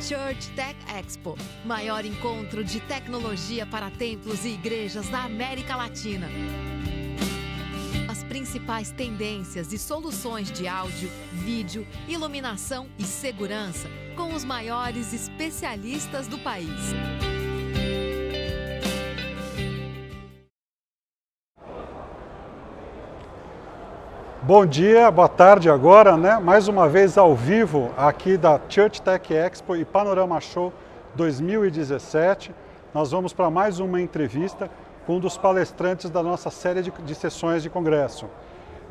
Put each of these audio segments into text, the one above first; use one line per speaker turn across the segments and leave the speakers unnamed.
Church Tech Expo, maior encontro de tecnologia para templos e igrejas da América Latina. As principais tendências e soluções de áudio, vídeo, iluminação e segurança com os maiores especialistas do país.
Bom dia, boa tarde agora, né? Mais uma vez ao vivo aqui da Church Tech Expo e Panorama Show 2017. Nós vamos para mais uma entrevista com um dos palestrantes da nossa série de sessões de congresso.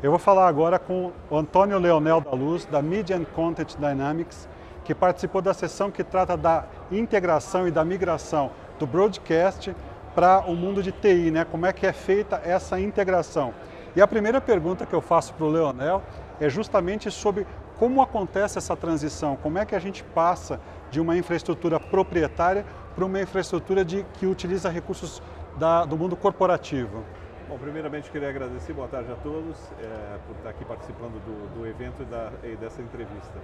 Eu vou falar agora com o Antônio Leonel da Luz, da Media and Content Dynamics, que participou da sessão que trata da integração e da migração do broadcast para o mundo de TI, né? Como é que é feita essa integração. E a primeira pergunta que eu faço para o Leonel é justamente sobre como acontece essa transição, como é que a gente passa de uma infraestrutura proprietária para uma infraestrutura que utiliza recursos do mundo corporativo.
Bom, primeiramente queria agradecer, boa tarde a todos, por estar aqui participando do evento e dessa entrevista.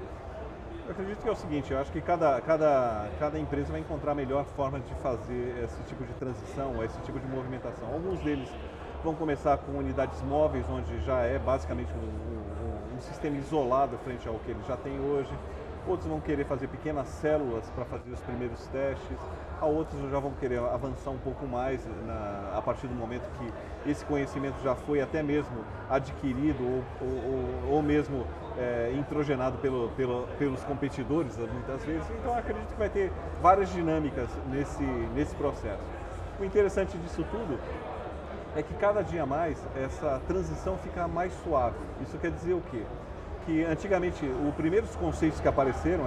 Eu acredito que é o seguinte, eu acho que cada empresa vai encontrar a melhor forma de fazer esse tipo de transição, esse tipo de movimentação. Alguns deles vão começar com unidades móveis, onde já é basicamente um sistema isolado frente ao que ele já tem hoje. Outros vão querer fazer pequenas células para fazer os primeiros testes. Outros já vão querer avançar um pouco mais a partir do momento que esse conhecimento já foi até mesmo adquirido ou mesmo introjenado pelos competidores, muitas vezes. Então, acredito que vai ter várias dinâmicas nesse processo. O interessante disso tudo é que cada dia mais essa transição fica mais suave. Isso quer dizer o quê? Que antigamente os primeiros conceitos que apareceram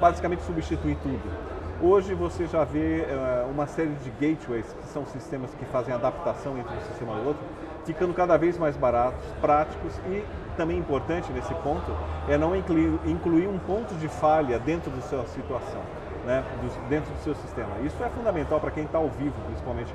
basicamente substituir tudo. Hoje você já vê uma série de gateways, que são sistemas que fazem adaptação entre um sistema e outro, ficando cada vez mais baratos, práticos e também importante nesse ponto é não incluir um ponto de falha dentro da sua situação, né? Dentro do seu sistema. Isso é fundamental para quem está ao vivo, principalmente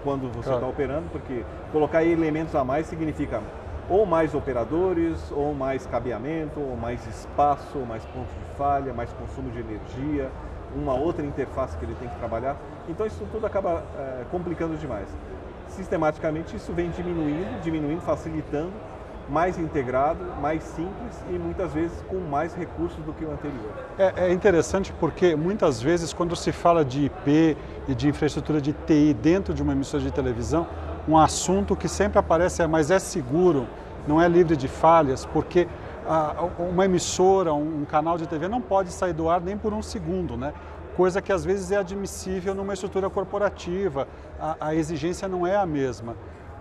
quando você está operando, porque colocar elementos a mais significa ou mais operadores, ou mais cabeamento, ou mais espaço, ou mais pontos de falha, mais consumo de energia, uma outra interface que ele tem que trabalhar. Então isso tudo acaba complicando demais. Sistematicamente isso vem diminuindo, facilitando, mais integrado, mais simples e muitas vezes com mais recursos do que o anterior.
É interessante porque muitas vezes quando se fala de IP e de infraestrutura de TI dentro de uma emissora de televisão, um assunto que sempre aparece mas é seguro, não é livre de falhas, porque uma emissora, um canal de TV não pode sair do ar nem por um segundo, né? Coisa que às vezes é admissível numa estrutura corporativa, a exigência não é a mesma.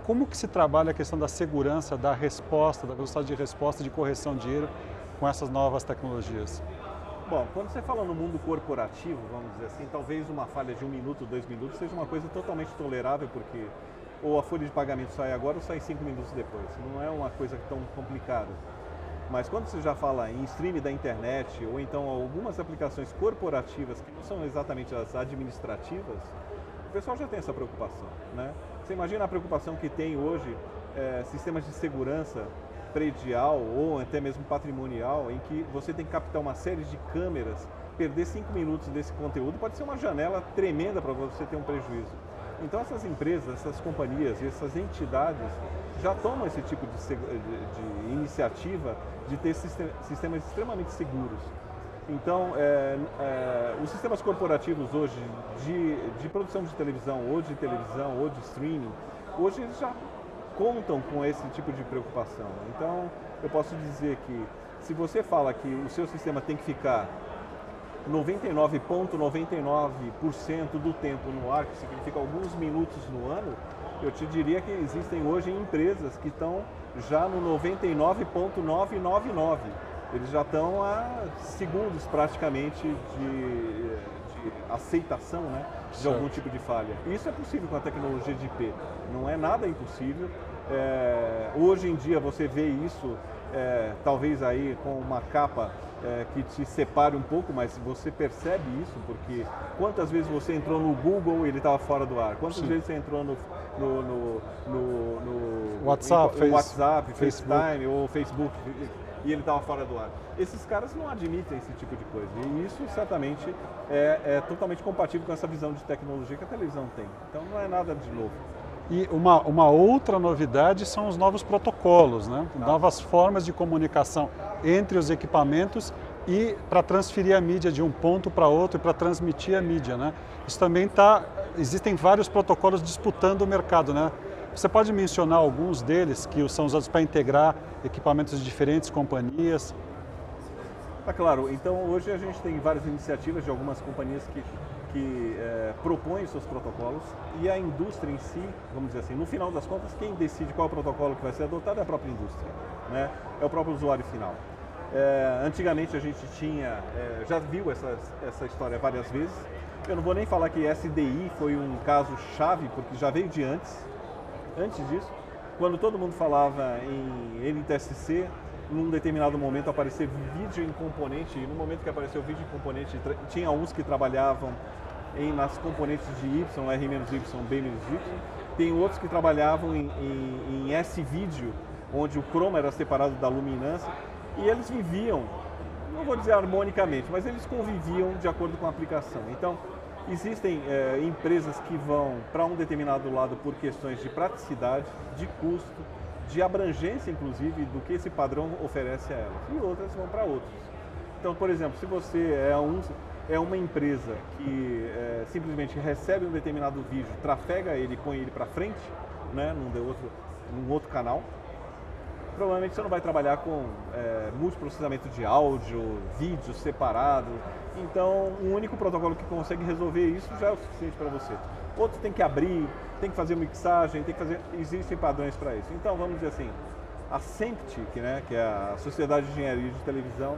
Como que se trabalha a questão da segurança, da resposta, da velocidade de resposta, de correção de erro com essas novas tecnologias?
Bom, quando você fala no mundo corporativo, vamos dizer assim, talvez uma falha de 1 minuto, 2 minutos seja uma coisa totalmente tolerável, porque ou a folha de pagamento sai agora ou sai 5 minutos depois. Não é uma coisa tão complicada. Mas quando você já fala em streaming da internet ou então algumas aplicações corporativas que não são exatamente as administrativas, o pessoal já tem essa preocupação, né? Você imagina a preocupação que tem hoje sistemas de segurança predial ou até mesmo patrimonial, em que você tem que captar uma série de câmeras, perder 5 minutos desse conteúdo pode ser uma janela tremenda para você ter um prejuízo. Então essas empresas, essas companhias e essas entidades já tomam esse tipo de iniciativa de ter sistemas extremamente seguros. Então, os sistemas corporativos hoje de produção de televisão ou de streaming, hoje eles já contam com esse tipo de preocupação. Então, eu posso dizer que se você fala que o seu sistema tem que ficar 99,99% do tempo no ar, que significa alguns minutos no ano, eu te diria que existem hoje empresas que estão já no 99,999%. Eles já estão a segundos praticamente de aceitação, né, de algum tipo de falha. Isso é possível com a tecnologia de IP, não é nada impossível. Hoje em dia você vê isso, talvez aí com uma capa que te separe um pouco, mas você percebe isso, porque quantas vezes você entrou no Google e ele estava fora do ar? Quantas vezes você entrou no
WhatsApp,
FaceTime ou Facebook? e ele estava fora do ar. Esses caras não admitem esse tipo de coisa, e isso certamente é totalmente compatível com essa visão de tecnologia que a televisão tem. Então não é nada de novo.
E uma outra novidade são os novos protocolos, né? Novas formas de comunicação entre os equipamentos e para transferir a mídia de um ponto para outro e para transmitir a mídia, né? Isso também existem vários protocolos disputando o mercado, né? Você pode mencionar alguns deles que são usados para integrar equipamentos de diferentes companhias?
Claro, então hoje a gente tem várias iniciativas de algumas companhias que propõem seus protocolos, e a indústria em si, vamos dizer assim, no final das contas, quem decide qual é o protocolo que vai ser adotado é a própria indústria, né? É o próprio usuário final. Antigamente a gente já viu essa história várias vezes. Eu não vou nem falar que SDI foi um caso chave, porque já veio de antes disso, quando todo mundo falava em NTSC, num determinado momento aparecer vídeo em componente, e no momento que apareceu vídeo em componente, tinha uns que trabalhavam nas componentes de Y, R-Y, B-Y, tem outros que trabalhavam em S-vídeo, onde o chroma era separado da luminância, e eles viviam, não vou dizer harmonicamente, mas eles conviviam de acordo com a aplicação. Então, existem empresas que vão para um determinado lado por questões de praticidade, de custo, de abrangência, inclusive, do que esse padrão oferece a elas, e outras vão para outros. Então, por exemplo, se você é uma empresa que simplesmente recebe um determinado vídeo, trafega ele e põe ele para frente, né, num outro canal, provavelmente você não vai trabalhar com multiprocessamento de áudio, vídeo separado. Então, um único protocolo que consegue resolver isso já é o suficiente para você. Outro tem que abrir, tem que fazer mixagem, existem padrões para isso. Então, vamos dizer assim, a SEMPT, que é a Sociedade de Engenharia de Televisão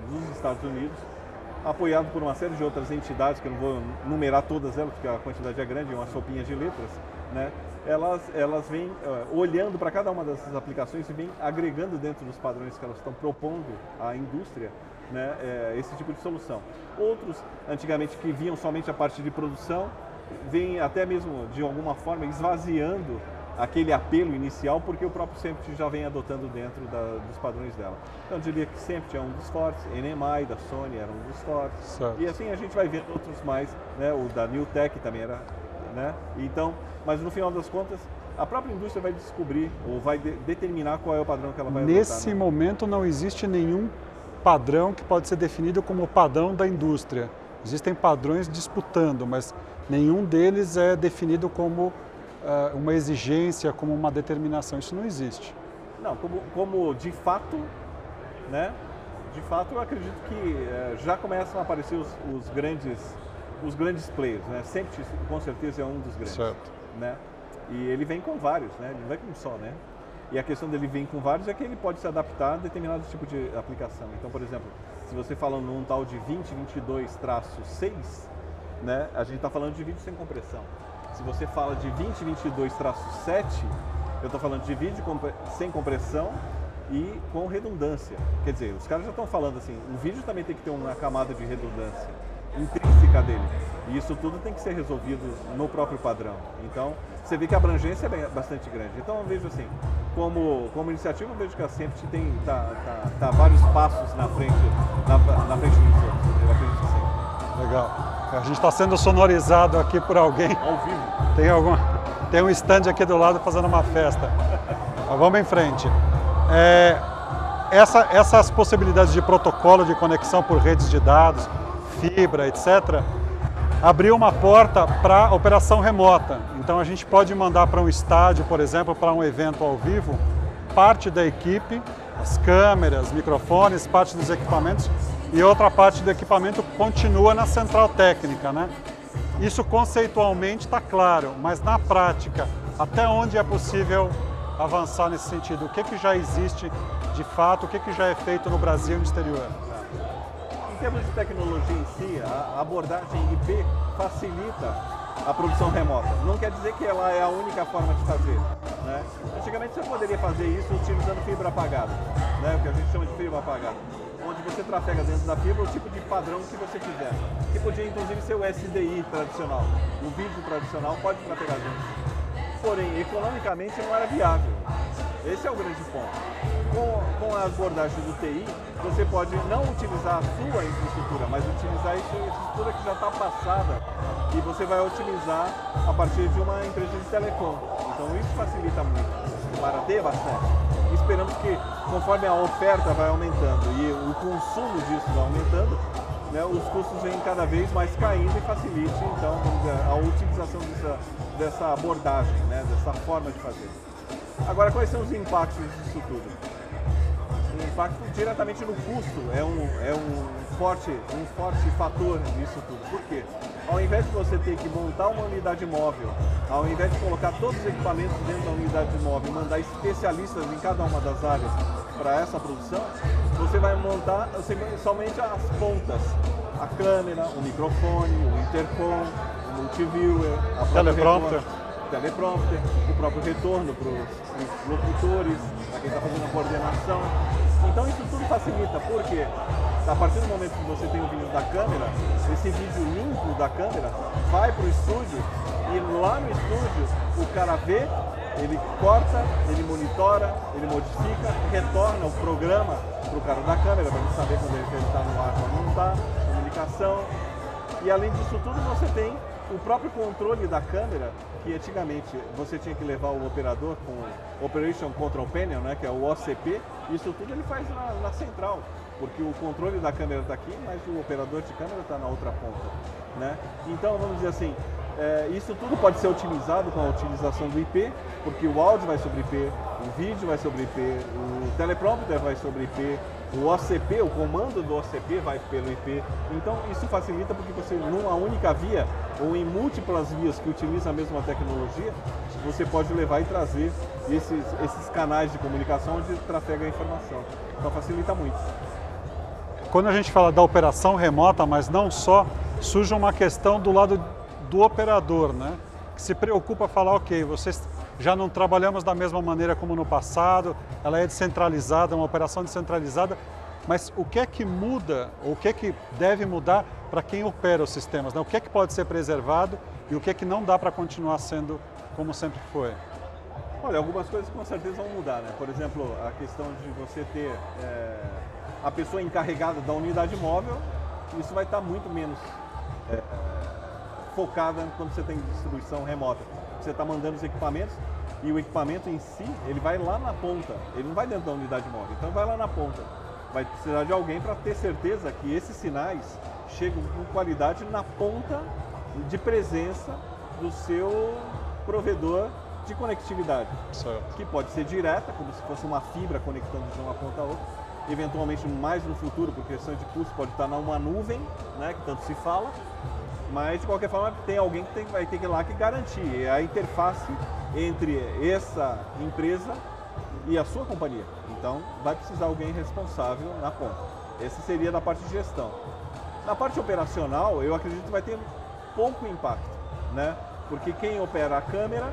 dos Estados Unidos, apoiado por uma série de outras entidades, que eu não vou numerar todas elas, porque a quantidade é grande, é uma sopinha de letras, né? Elas vêm olhando para cada uma dessas aplicações e vêm agregando dentro dos padrões que elas estão propondo à indústria, né, esse tipo de solução. Outros, antigamente, que viam somente a parte de produção, vêm até mesmo, de alguma forma, esvaziando aquele apelo inicial, porque o próprio SEMPT já vem adotando dentro dos padrões dela. Então, eu diria que SEMPT é um dos fortes, NMI da Sony era um dos fortes, certo. E assim a gente vai vendo outros mais, né, o da Newtek também era, né? Então, mas no final das contas, a própria indústria vai descobrir ou vai determinar qual é o padrão que ela vai adotar.
Nesse momento não existe nenhum padrão que pode ser definido como o padrão da indústria. Existem padrões disputando, mas nenhum deles é definido como uma exigência, como uma determinação. Isso não existe.
Não, como de fato, né? De fato, eu acredito que já começam a aparecer os grandes players, né? SEMPT, com certeza, é um dos grandes.
Certo.
Né? E ele vem com vários, né? Ele não vem com um só, né? E a questão dele vir com vários é que ele pode se adaptar a determinado tipo de aplicação. Então, por exemplo, se você fala num tal de 2022-6, né? A gente está falando de vídeo sem compressão. Se você fala de 2022-7, eu estou falando de vídeo sem compressão e com redundância. Quer dizer, os caras já estão falando assim, o vídeo também tem que ter uma camada de redundância intrínseca dele. E isso tudo tem que ser resolvido no próprio padrão. Então, você vê que a abrangência é bastante grande. Então, eu vejo assim, como iniciativa, eu vejo que a SEMPT tá vários passos na frente dos outros. Eu acredito que sim.
Legal. A gente está sendo sonorizado aqui por alguém.
Ao vivo.
Tem um stand aqui do lado fazendo uma festa. Mas vamos em frente. Essas possibilidades de protocolo de conexão por redes de dados, fibra, etc., abriu uma porta para operação remota. Então a gente pode mandar para um estádio, por exemplo, para um evento ao vivo, parte da equipe, as câmeras, microfones, parte dos equipamentos, e outra parte do equipamento continua na central técnica, né? Isso conceitualmente está claro, mas na prática, até onde é possível avançar nesse sentido? O que já existe de fato, o que já é feito no Brasil e no exterior?
Em termos de tecnologia em si, a abordagem IP facilita a produção remota. Não quer dizer que ela é a única forma de fazer, né? Antigamente você poderia fazer isso utilizando fibra apagada, né? O que a gente chama de fibra apagada, onde você trafega dentro da fibra o tipo de padrão que você quiser, que podia inclusive ser o SDI tradicional, o vídeo tradicional pode trafegar dentro. Porém, economicamente não era viável. Esse é o grande ponto. Com a abordagem do TI, você pode não utilizar a sua infraestrutura, mas utilizar a infraestrutura que já está passada e você vai otimizar a partir de uma empresa de telecom. Então isso facilita muito, barateia bastante. E esperamos que, conforme a oferta vai aumentando e o consumo disso vai aumentando, né, os custos vêm cada vez mais caindo e facilite, então, vamos dizer, a utilização dessa abordagem, né, dessa forma de fazer. Agora, quais são os impactos disso tudo? O impacto diretamente no custo é um forte fator disso tudo. Por quê? Ao invés de você ter que montar uma unidade móvel, ao invés de colocar todos os equipamentos dentro da unidade móvel e mandar especialistas em cada uma das áreas para essa produção, você vai montar somente as pontas. A câmera, o microfone, o intercom, o multiviewer, a
teleprompter,
o próprio retorno para os locutores, para quem está fazendo a coordenação. Então isso tudo facilita, porque a partir do momento que você tem o vídeo da câmera, esse vídeo limpo da câmera vai para o estúdio e lá no estúdio o cara vê, ele corta, ele monitora, ele modifica, retorna o programa para o cara da câmera, para ele saber quando ele está no ar, quando não está, comunicação. E além disso tudo você tem o próprio controle da câmera, que antigamente você tinha que levar o operador com o Operation Control Panel, né, que é o OCP, isso tudo ele faz na central, porque o controle da câmera está aqui, mas o operador de câmera está na outra ponta, né? Então, vamos dizer assim, isso tudo pode ser otimizado com a utilização do IP, porque o áudio vai sobre IP, o vídeo vai sobre IP, o teleprompter vai sobre IP, o OCP, o comando do OCP vai pelo IP. Então isso facilita porque você, numa única via ou em múltiplas vias que utilizam a mesma tecnologia, você pode levar e trazer esses canais de comunicação onde trafega a informação. Então facilita muito.
Quando a gente fala da operação remota, mas não só, surge uma questão do lado do operador, né? Que se preocupa a falar, ok, vocês já não trabalhamos da mesma maneira como no passado, ela é descentralizada, uma operação descentralizada, mas o que é que muda, ou o que é que deve mudar para quem opera os sistemas, né? O que é que pode ser preservado e o que é que não dá para continuar sendo como sempre foi?
Olha, algumas coisas com certeza vão mudar, né? Por exemplo, a questão de você ter a pessoa encarregada da unidade móvel, isso vai estar muito menos focada quando você tem distribuição remota. Você está mandando os equipamentos e o equipamento em si, ele vai lá na ponta, ele não vai dentro da unidade móvel, então vai lá na ponta. Vai precisar de alguém para ter certeza que esses sinais chegam com qualidade na ponta de presença do seu provedor de conectividade.
Certo.
Que pode ser direta, como se fosse uma fibra conectando de uma ponta a outra, eventualmente mais no futuro, por questão de custo, pode estar numa nuvem, né, que tanto se fala, mas de qualquer forma tem alguém que vai ter que ir lá que garantir a interface entre essa empresa e a sua companhia. Então vai precisar alguém responsável na ponta. Esse seria da parte de gestão. Na parte operacional, eu acredito que vai ter pouco impacto, né? Porque quem opera a câmera,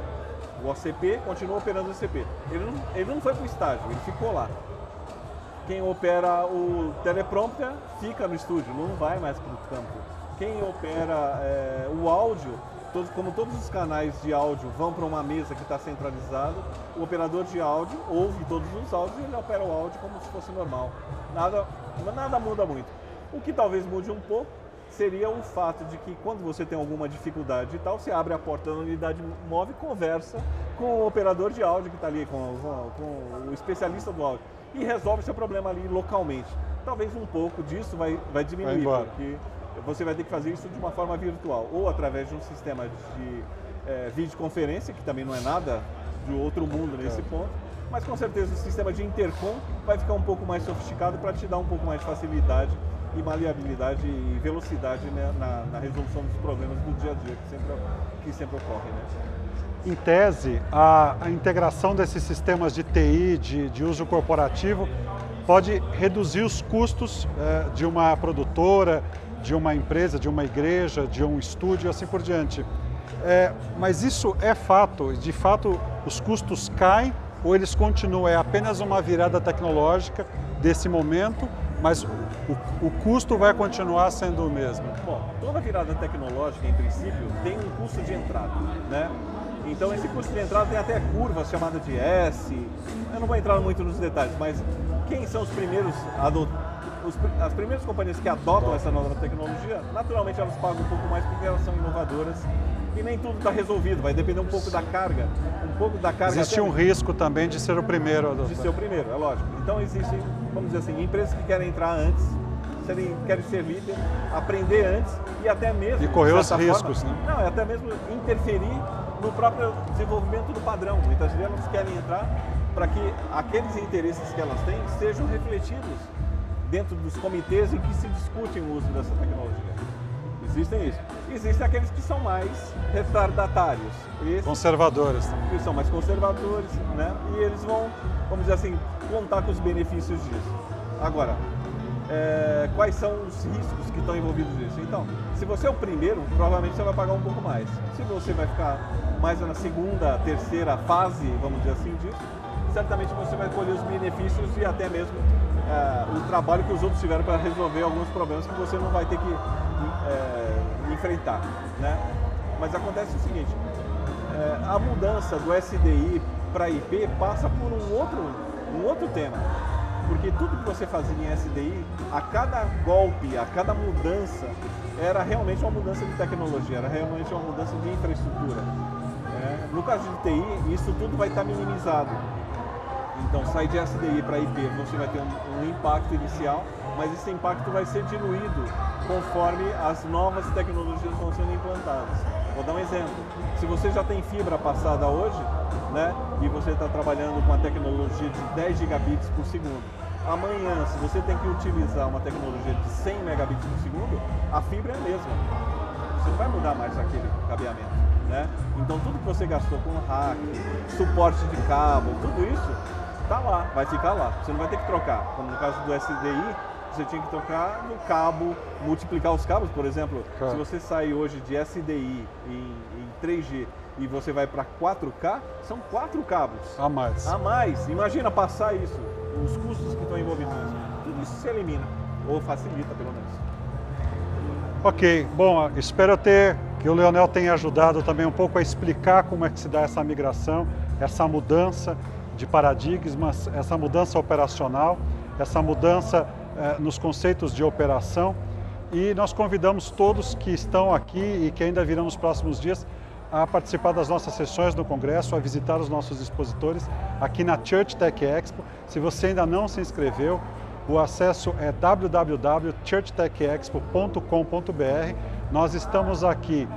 o OCP, continua operando o OCP. Ele não foi para o estágio, ele ficou lá. Quem opera o teleprompter fica no estúdio, não vai mais para o campo. Quem opera o áudio, como todos os canais de áudio vão para uma mesa que está centralizado, o operador de áudio ouve todos os áudios e ele opera o áudio como se fosse normal. Nada muda muito. O que talvez mude um pouco seria o fato de que quando você tem alguma dificuldade e tal, você abre a porta da unidade móvel e conversa com o operador de áudio que está ali, com o especialista do áudio, e resolve seu problema ali localmente. Talvez um pouco disso vai diminuir, porque você vai ter que fazer isso de uma forma virtual, ou através de um sistema de videoconferência, que também não é nada de outro mundo nesse ponto, mas com certeza o sistema de intercom vai ficar um pouco mais sofisticado para te dar um pouco mais de facilidade e maleabilidade e velocidade, né, na resolução dos problemas do dia a dia que sempre ocorrem, né?
Em tese, a integração desses sistemas de TI, de uso corporativo, pode reduzir os custos de uma produtora, de uma empresa, de uma igreja, de um estúdio, assim por diante. Mas isso é fato? De fato, os custos caem ou eles continuam? É apenas uma virada tecnológica desse momento, mas o custo vai continuar sendo o mesmo?
Bom, toda virada tecnológica, em princípio, tem um custo de entrada, né? Então esse custo de entrada tem até curvas chamadas de S. Eu não vou entrar muito nos detalhes, mas quem são os primeiros as primeiras companhias que adotam essa nova tecnologia, naturalmente elas pagam um pouco mais porque elas são inovadoras e nem tudo está resolvido, vai depender um pouco da carga.
Existe um risco também de ser o primeiro a adotar.
De ser o primeiro, é lógico. Então existem, vamos dizer assim, empresas que querem entrar antes, querem ser líder, aprender antes e até mesmo...
E correr os riscos,
forma,
né?
Não, até mesmo interferir no próprio desenvolvimento do padrão. Muitas vezes elas querem entrar para que aqueles interesses que elas têm sejam refletidos dentro dos comitês em que se discute o uso dessa tecnologia. Existem isso. Existem aqueles que são mais retardatários.
Conservadores.
Que são mais conservadores, né? E eles vão, vamos dizer assim, contar com os benefícios disso. Agora, quais são os riscos que estão envolvidos nisso? Então, se você é o primeiro, provavelmente você vai pagar um pouco mais. Se você vai ficar mais na segunda, terceira fase, vamos dizer assim, disso, certamente você vai colher os benefícios e até mesmo o trabalho que os outros tiveram para resolver alguns problemas que você não vai ter que enfrentar, né? Mas acontece o seguinte, a mudança do SDI para IP passa por um outro tema, porque tudo que você fazia em SDI, a cada golpe, a cada mudança, era realmente uma mudança de tecnologia, era realmente uma mudança de infraestrutura. No caso de TI, isso tudo vai estar minimizado. Então, sai de SDI para IP, você vai ter um impacto inicial, mas esse impacto vai ser diluído conforme as novas tecnologias vão sendo implantadas. Vou dar um exemplo. Se você já tem fibra passada hoje, né, e você está trabalhando com a tecnologia de 10 gigabits por segundo, amanhã, se você tem que utilizar uma tecnologia de 100 megabits por segundo, a fibra é a mesma. Você não vai mudar mais aquele cabeamento, né? Então, tudo que você gastou com hack, suporte de cabo, tudo isso está lá, vai ficar lá. Você não vai ter que trocar. Como no caso do SDI, você tinha que trocar no cabo, multiplicar os cabos, por exemplo. Claro. Se você sair hoje de SDI em 3G e você vai para 4K, são 4 cabos.
A mais.
A mais. Imagina passar isso, os custos que estão envolvidos nisso. Tudo isso se elimina, ou facilita pelo menos.
Ok, bom, espero que o Leonel tenha ajudado também um pouco a explicar como é que se dá essa migração, essa mudança de paradigmas, essa mudança operacional, essa mudança nos conceitos de operação. E nós convidamos todos que estão aqui e que ainda virão nos próximos dias a participar das nossas sessões no Congresso, a visitar os nossos expositores aqui na Church Tech Expo. Se você ainda não se inscreveu, o acesso é www.churchtechexpo.com.br. Nós estamos aqui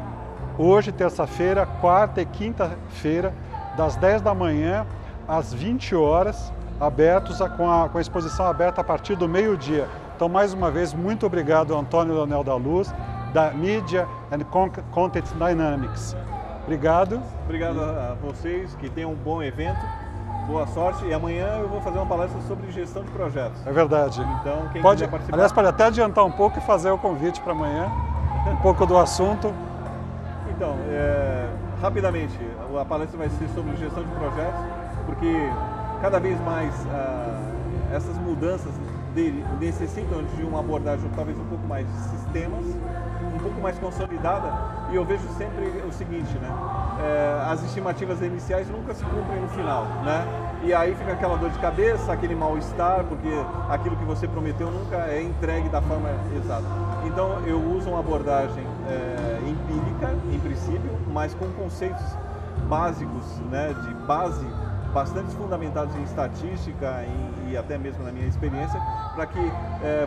hoje, terça-feira, quarta e quinta-feira, das 10 da manhã às 20 horas, abertos com a exposição aberta a partir do meio-dia. Então, mais uma vez, muito obrigado ao Antônio Leonel da Luz, da Media and Content Dynamics. Obrigado.
Obrigado a vocês, que tenham um bom evento, boa sorte. E amanhã eu vou fazer uma palestra sobre gestão de projetos.
É verdade.
Então, quem
pode
quiser participar...
Aliás, pode até adiantar um pouco e fazer o convite para amanhã, um pouco do assunto.
Então, rapidamente, a palestra vai ser sobre gestão de projetos, porque cada vez mais essas mudanças necessitam de uma abordagem talvez um pouco mais de sistemas, um pouco mais consolidada, e eu vejo sempre o seguinte, né? As estimativas iniciais nunca se cumprem no final, né? E aí fica aquela dor de cabeça, aquele mal-estar, porque aquilo que você prometeu nunca é entregue da forma exata. Então eu uso uma abordagem empírica, em princípio, mas com conceitos básicos, né, de base, bastante fundamentados em estatística e até mesmo na minha experiência, para que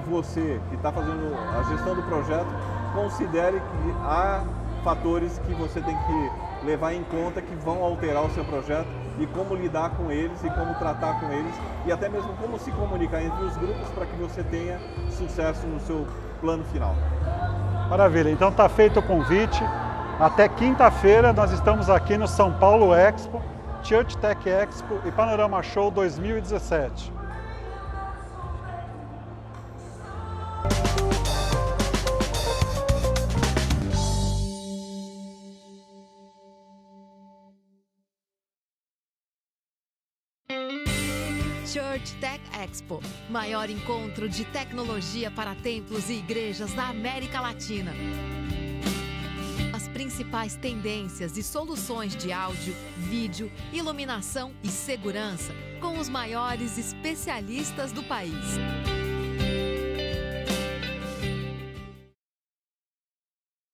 você que está fazendo a gestão do projeto considere que há fatores que você tem que levar em conta que vão alterar o seu projeto e como lidar com eles e como tratar com eles e até mesmo como se comunicar entre os grupos para que você tenha sucesso no seu plano final.
Maravilha, então está feito o convite. Até quinta-feira nós estamos aqui no São Paulo Expo, Church Tech Expo e Panorama Show 2017.
Church Tech Expo, maior encontro de tecnologia para templos e igrejas da América Latina. As principais tendências e soluções de áudio, vídeo, iluminação e segurança com os maiores especialistas do país.